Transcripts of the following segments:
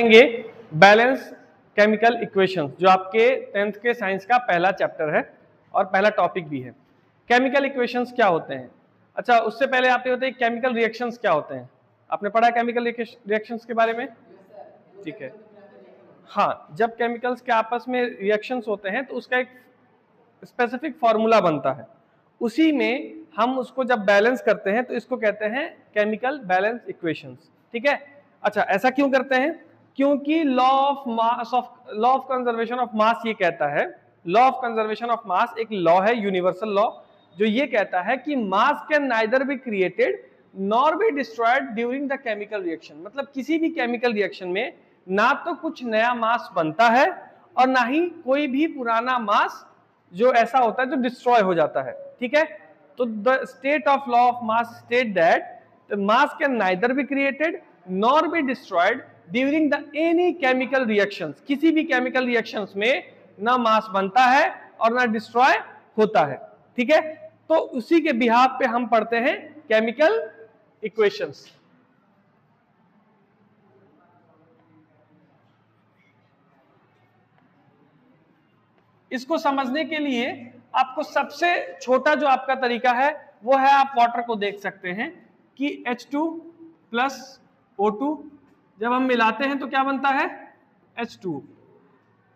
आएंगे balance chemical equations, जो आपके 10th के साइंस का पहला चैप्टर है और पहला टॉपिक भी है। केमिकल इक्वेशंस क्या होते हैं? अच्छा, उससे पहले आप ये बताइए केमिकल रिएक्शंस क्या होते हैं? आपने पढ़ा केमिकल रिएक्शंस के बारे में? ठीक है। हाँ, जब केमिकल्स के आपस में रिएक्शंस होते हैं तो उसका एक स्पेसिफिक फॉर्मूला बनता है, उसी में हम उसको जब बैलेंस करते हैं तो इसको कहते हैं केमिकल बैलेंस इक्वेशंस। ठीक है। अच्छा, ऐसा क्यों करते हैं? क्योंकि law of conservation of mass ये कहता है, law of conservation of mass एक लॉ है, यूनिवर्सल लॉ, जो ये कहता है कि मास can neither be created nor be destroyed during the chemical reaction. मतलब किसी भी केमिकल रिएक्शन में ना तो कुछ नया मास बनता है और ना ही कोई भी पुराना मास जो ऐसा होता है जो डिस्ट्रॉय हो जाता है। ठीक है। तो the state of law of mass state that the mass can neither be created nor be destroyed during the any chemical reactions. किसी भी केमिकल रिएक्शंस में ना मास बनता है और ना डिस्ट्रॉय होता है। ठीक है। तो उसी के बिहाफ पे हम पढ़ते हैं केमिकल इक्वेशंस। इसको समझने के लिए आपको सबसे छोटा जो आपका तरीका है वो है, आप वाटर को देख सकते हैं कि H2 प्लस O2 जब हम मिलाते हैं तो क्या बनता है? H2।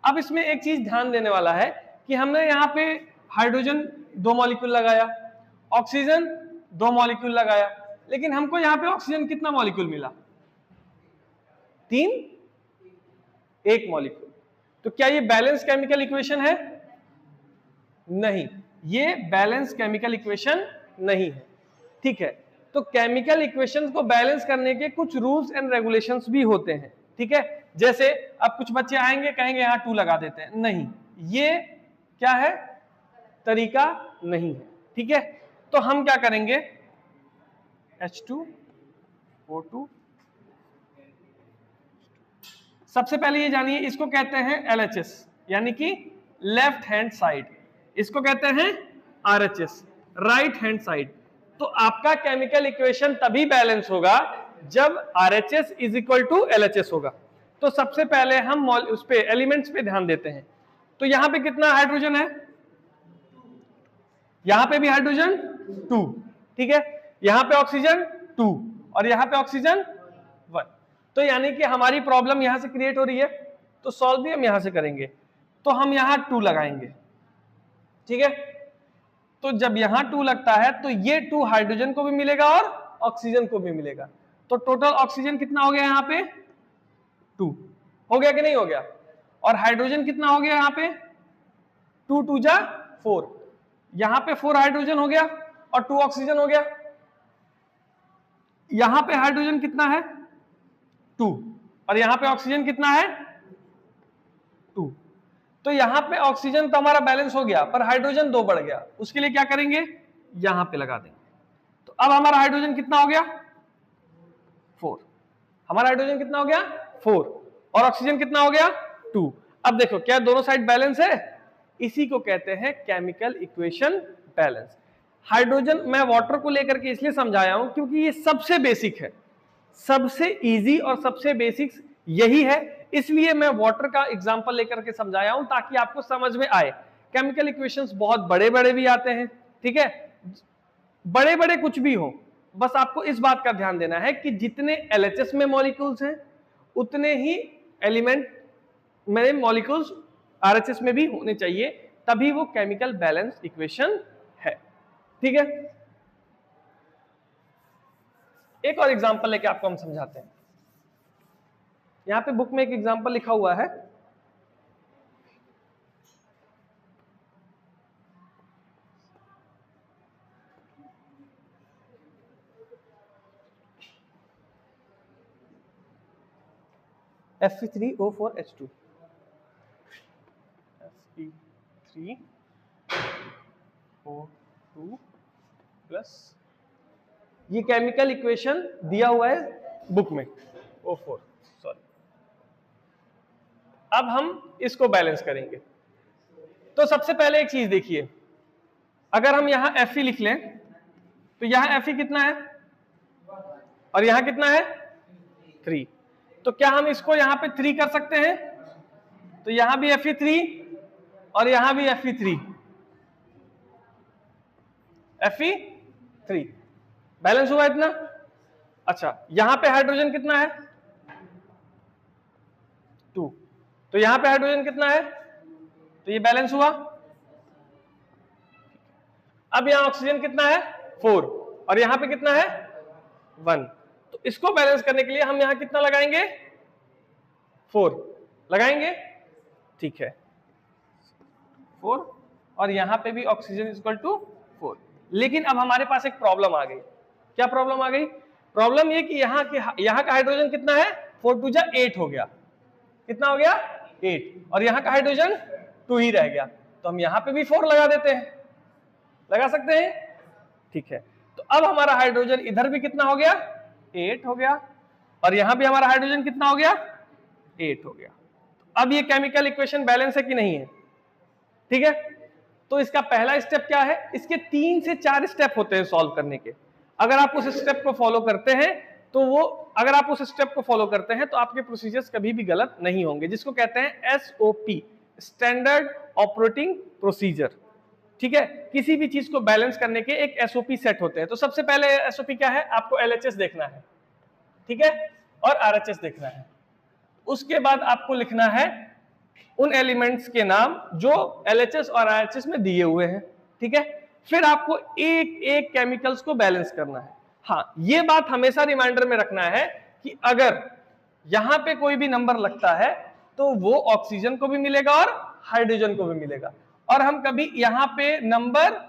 अब इसमें एक चीज ध्यान देने वाला है कि हमने यहाँ पे हाइड्रोजन 2 मॉलिक्यूल लगाया, ऑक्सीजन 2 मॉलिक्यूल लगाया, लेकिन हमको यहाँ पे ऑक्सीजन कितना मॉलिक्यूल मिला? 3, 1 मॉलिक्यूल। तो क्या ये बैलेंस केमिकल इक्वेशन है? नहीं, ये बैलेंस केमिकल इक्वेशन नहीं है। ठीक है। तो केमिकल इक्वेशंस को बैलेंस करने के कुछ रूल्स एंड रेगुलेशंस भी होते हैं। ठीक है। जैसे अब कुछ बच्चे आएंगे कहेंगे यहाँ 2 लगा देते हैं, नहीं, ये क्या है? तरीका नहीं है। ठीक है। तो हम क्या करेंगे? H2O2। सबसे पहले ये जानिए, इसको कहते हैं LHS यानी कि लेफ्ट हैंड साइड, इसको कहते हैं RHS राइट हैंड साइड। तो आपका केमिकल इक्वेशन तभी बैलेंस होगा जब RHS is equal to LHS होगा। तो सबसे पहले हम उस पे एलिमेंट्स पे ध्यान देते हैं। तो यहां पे कितना हाइड्रोजन है? यहां पे भी हाइड्रोजन 2। ठीक है। यहां पे ऑक्सीजन 2 और यहां पे ऑक्सीजन 1। तो यानी कि हमारी प्रॉब्लम यहां से क्रिएट हो रही है, तो सॉल्व भी हम यहां से करेंगे। तो हम यहां 2 लगाएंगे। ठीक है। तो जब यहां 2 लगता है तो ये 2 हाइड्रोजन को भी मिलेगा और ऑक्सीजन को भी मिलेगा। तो टोटल ऑक्सीजन कितना हो गया यहाँ पे? 2 हो गया कि नहीं हो गया? और हाइड्रोजन कितना हो गया यहाँ पे? 2 2 जा 4। यहां पे 4 हाइड्रोजन हो गया और 2 ऑक्सीजन हो गया। यहां पे हाइड्रोजन कितना है? 2 और यहां पे ऑक्सीजन कितना है? 2। तो यहां पे ऑक्सीजन तो हमारा बैलेंस हो गया, पर हाइड्रोजन 2 बढ़ गया। उसके लिए क्या करेंगे? यहां पे लगा देंगे। तो अब हमारा हाइड्रोजन कितना हो गया? 4। हमारा हाइड्रोजन कितना हो गया? 4 और ऑक्सीजन कितना हो गया? 2। अब देखो क्या दोनों साइड बैलेंस है? इसी को कहते हैं केमिकल इक्वेशन बैलेंस। हाइड्रोजन मैं वाटर को लेकर के इसलिए समझाया हूं क्योंकि ये सबसे बेसिक है, सबसे इजी और सबसे बेसिक्स यही है, इसलिए मैं वाटर का एग्जांपल लेकर के समझाया हूं ताकि आपको समझ में आए। केमिकल इक्वेशंस बहुत बड़े बड़े भी आते हैं। ठीक है। बड़े बड़े कुछ भी हो, बस आपको इस बात का ध्यान देना है कि जितने LHS में मॉलिक्यूल्स हैं उतने ही एलिमेंट में मॉलिक्यूल्स RHS में भी होने चाहिए, तभी वो केमिकल बैलेंस इक्वेशन है। ठीक है। एक और एग्जांपल लेके आपको हम समझाते हैं। यहां पे बुक में एक एग्जांपल लिखा हुआ है, Fe3O4H2 Fe3O2 प्लस, ये केमिकल इक्वेशन दिया हुआ है बुक में, O4 सॉरी। अब हम इसको बैलेंस करेंगे। तो सबसे पहले एक चीज देखिए, अगर हम यहां Fe लिख लें तो यहां Fe कितना है और यहां कितना है? 3। तो क्या हम इसको यहां पे 3 कर सकते हैं? तो यहां भी Fe3 और यहां भी Fe3, Fe3 बैलेंस हुआ इतना। अच्छा, यहां पे हाइड्रोजन कितना है? 2। तो यहां पे हाइड्रोजन कितना है? तो ये बैलेंस हुआ। अब यहां ऑक्सीजन कितना है? 4 और यहां पे कितना है? 1। तो इसको बैलेंस करने के लिए हम यहां कितना लगाएंगे? 4 लगाएंगे, ठीक है, 4 और यहां पे भी ऑक्सीजन इक्वल टू 4। लेकिन अब हमारे पास एक प्रॉब्लम आ गई। क्या प्रॉब्लम आ गई? प्रॉब्लम ये कि यहां का हाइड्रोजन कितना है? 4 2 जा 8 हो गया। कितना हो गया? 8। और यहां का हाइड्रोजन 2 ही रह गया। तो हम यहां पे भी 4 लगा देते हैं, लगा सकते हैं, ठीक है। तो अब हमारा हाइड्रोजन इधर भी कितना हो गया? 8 हो गया और यहां भी हमारा हाइड्रोजन कितना हो गया? 8 हो गया। अब ये केमिकल इक्वेशन बैलेंस है कि नहीं है? ठीक है। तो इसका पहला स्टेप क्या है? इसके 3 से 4 स्टेप होते हैं सॉल्व करने के। अगर आप उस स्टेप को फॉलो करते हैं तो आपके प्रोसीजर्स कभी भी गलत नहीं होंगे, जिसको कहते हैं SOP, स्टैंडर्ड ऑपरेटिंग प्रोसीजर। ठीक है, किसी भी चीज को बैलेंस करने के एक SOP सेट होते हैं। तो सबसे पहले SOP क्या है? आपको LHS देखना है, ठीक है, और RHS देखना है। उसके बाद आपको लिखना है उन एलिमेंट्स के नाम जो LHS और RHS में दिए हुए हैं, ठीक है। फिर आपको एक एक केमिकल्स को बैलेंस करना है। हाँ, ये बात हमेशा रिमाइंडर में रखना है कि अगर यहां पे कोई भी नंबर लगता है तो वो ऑक्सीजन को भी मिलेगा और हाइड्रोजन को भी मिलेगा, और हम कभी यहां पे नंबर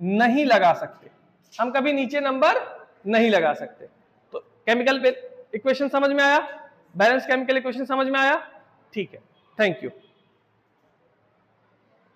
नहीं लगा सकते, हम कभी नीचे नंबर नहीं लगा सकते। तो केमिकल इक्वेशन समझ में आया? बैलेंस केमिकल इक्वेशन समझ में आया? ठीक है, थैंक यू।